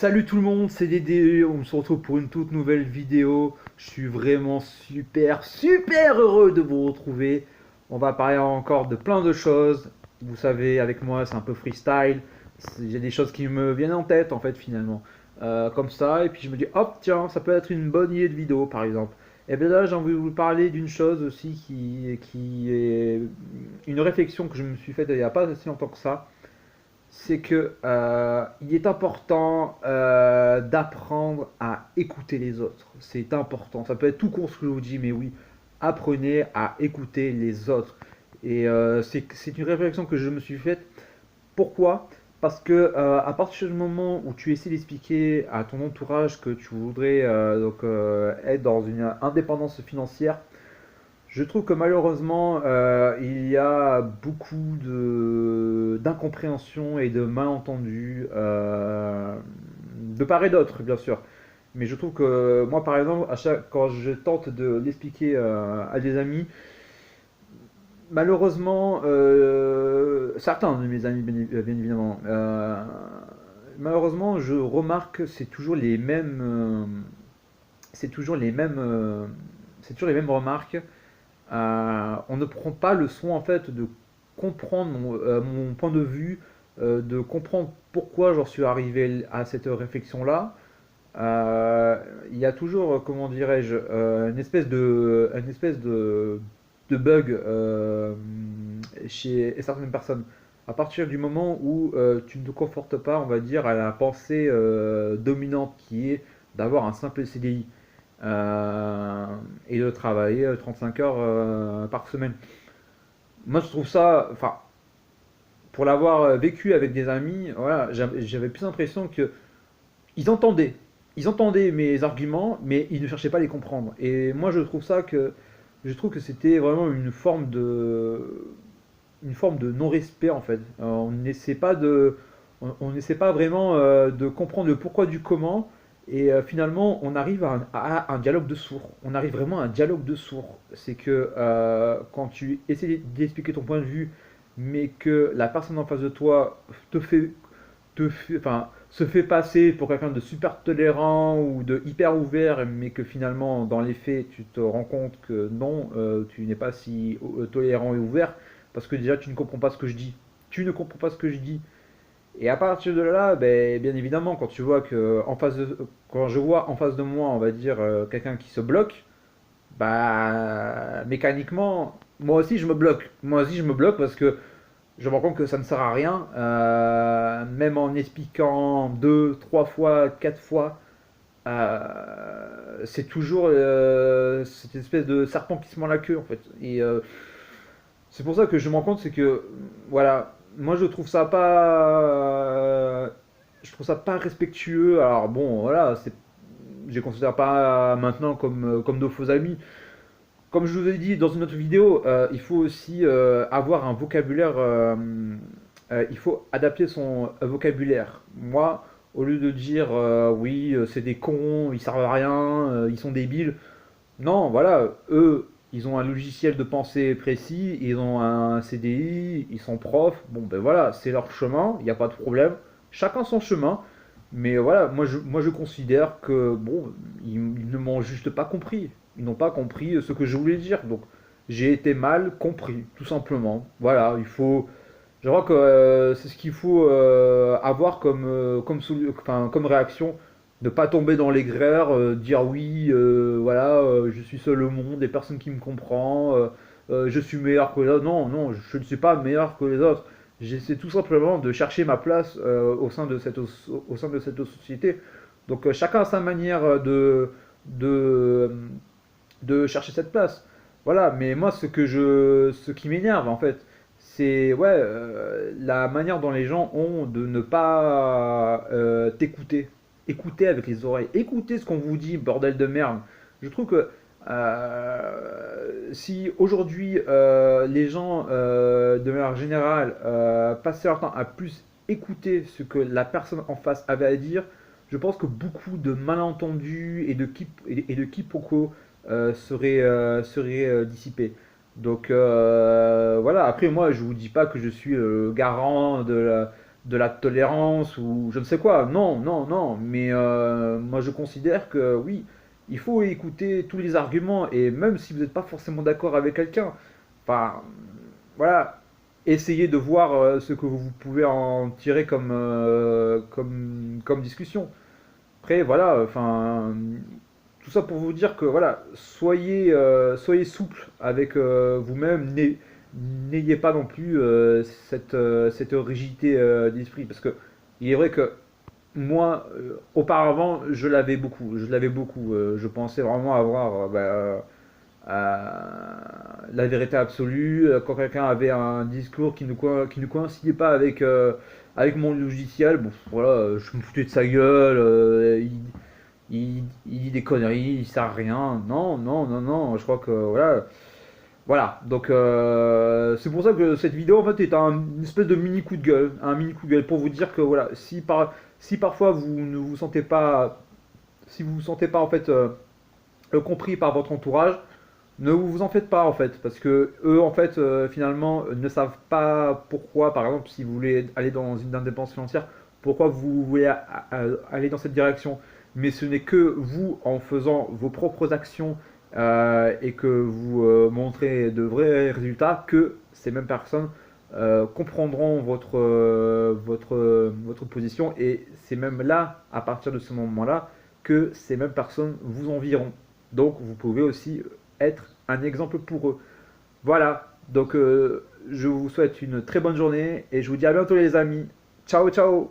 Salut tout le monde, c'est Dédé, on se retrouve pour une toute nouvelle vidéo. Je suis vraiment super heureux de vous retrouver. On va parler encore de plein de choses. Vous savez, avec moi, c'est un peu freestyle. J'ai des choses qui me viennent en tête, en fait, finalement. Comme ça, et puis je me dis, hop, tiens, ça peut être une bonne idée de vidéo, par exemple. Et bien là, j'ai envie de vous parler d'une chose aussi qui est une réflexion que je me suis faite il n'y a pas si longtemps que ça. C'est que il est important d'apprendre à écouter les autres. C'est important. Ça peut être tout con ce que je vous dis, mais oui, apprenez à écouter les autres. Et c'est une réflexion que je me suis faite. Pourquoi? Parce que à partir du moment où tu essaies d'expliquer à ton entourage que tu voudrais être dans une indépendance financière, je trouve que malheureusement, il y a beaucoup d'incompréhension et de malentendus, de part et d'autre, bien sûr. Mais je trouve que moi, par exemple, quand je tente de l'expliquer à des amis, malheureusement, certains de mes amis, bien évidemment, malheureusement, je remarque que c'est toujours les mêmes, c'est toujours les mêmes remarques. On ne prend pas le soin en fait de comprendre mon point de vue, de comprendre pourquoi j'en suis arrivé à cette réflexion-là. Il y a toujours, comment dirais-je, une espèce de bug chez certaines personnes. À partir du moment où tu ne te confortes pas, on va dire, à la pensée dominante qui est d'avoir un simple CDI euh, et de travailler 35 heures par semaine. Moi, je trouve ça, enfin, pour l'avoir vécu avec des amis, voilà, j'avais plus l'impression que ils entendaient mes arguments, mais ils ne cherchaient pas à les comprendre. Et moi, je trouve que c'était vraiment une forme de non-respect en fait. On n'essaie pas vraiment de comprendre le pourquoi du comment. Et finalement, on arrive à un dialogue de sourds. On arrive vraiment à un dialogue de sourds. C'est que quand tu essaies d'expliquer ton point de vue, mais que la personne en face de toi se fait passer pour quelqu'un de super tolérant ou de hyper ouvert, mais que finalement, dans les faits, tu te rends compte que non, tu n'es pas si tolérant et ouvert, parce que déjà, tu ne comprends pas ce que je dis. Tu ne comprends pas ce que je dis. Et à partir de là, ben, bien évidemment, quand je vois en face de moi, on va dire, quelqu'un qui se bloque, bah, mécaniquement, moi aussi je me bloque. Moi aussi je me bloque parce que je me rends compte que ça ne sert à rien, même en expliquant deux, trois fois, quatre fois, c'est toujours cette espèce de serpent qui se mord la queue en fait. Et c'est pour ça que je me rends compte, c'est que voilà, moi je trouve ça pas respectueux. Alors bon, voilà, je les considère pas maintenant comme de faux amis. Comme je vous ai dit dans une autre vidéo, il faut aussi avoir un vocabulaire. Il faut adapter son vocabulaire. Moi, au lieu de dire oui, c'est des cons, ils servent à rien, ils sont débiles. Non, voilà, eux, ils ont un logiciel de pensée précis, ils ont un CDI, ils sont profs. Bon, ben voilà, c'est leur chemin, il n'y a pas de problème. Chacun son chemin. Mais voilà, moi je considère que bon, ils ne m'ont juste pas compris. Ils n'ont pas compris ce que je voulais dire. Donc j'ai été mal compris, tout simplement. Voilà, je crois que c'est ce qu'il faut avoir comme réaction. Ne pas tomber dans l'aigreur, dire oui, voilà, je suis seul au monde, et personne qui me comprend, je suis meilleur que les autres. Non, non, je ne suis pas meilleur que les autres. J'essaie tout simplement de chercher ma place au sein de cette société. Donc chacun a sa manière de, de chercher cette place. Voilà, mais moi ce qui m'énerve en fait, c'est ouais, la manière dont les gens ont de ne pas t'écouter. Écoutez avec les oreilles. Écoutez ce qu'on vous dit, bordel de merde. Je trouve que si aujourd'hui les gens de manière générale passaient leur temps à plus écouter ce que la personne en face avait à dire, je pense que beaucoup de malentendus et de quiproquos seraient dissipés. Donc voilà, après moi je vous dis pas que je suis le garant de la tolérance ou je ne sais quoi. Non, non, non. Mais moi, je considère que oui, il faut écouter tous les arguments et même si vous n'êtes pas forcément d'accord avec quelqu'un, enfin, voilà, essayez de voir ce que vous pouvez en tirer comme discussion. Après, voilà, enfin, tout ça pour vous dire que voilà, soyez souple avec vous-même, n'ayez pas non plus cette rigidité d'esprit, parce que il est vrai que moi, auparavant, je l'avais beaucoup, je pensais vraiment avoir la vérité absolue. Quand quelqu'un avait un discours qui ne coïncidait pas avec mon logiciel, bon, voilà, je me foutais de sa gueule, il dit des conneries, il sert à rien. Non, non, non, non, je crois que voilà. Voilà, donc c'est pour ça que cette vidéo en fait est une espèce de mini coup de gueule, un mini coup de gueule pour vous dire que voilà, si parfois vous ne vous sentez pas, si vous vous sentez pas en fait compris par votre entourage, ne vous en faites pas en fait, parce que eux en fait finalement ne savent pas pourquoi, par exemple, si vous voulez aller dans une indépendance financière, pourquoi vous voulez aller dans cette direction. Mais ce n'est que vous, en faisant vos propres actions et que vous montrez de vrais résultats, que ces mêmes personnes comprendront votre position et c'est même là, à partir de ce moment-là, que ces mêmes personnes vous envieront. Donc vous pouvez aussi être un exemple pour eux. Voilà, donc je vous souhaite une très bonne journée et je vous dis à bientôt les amis. Ciao ciao.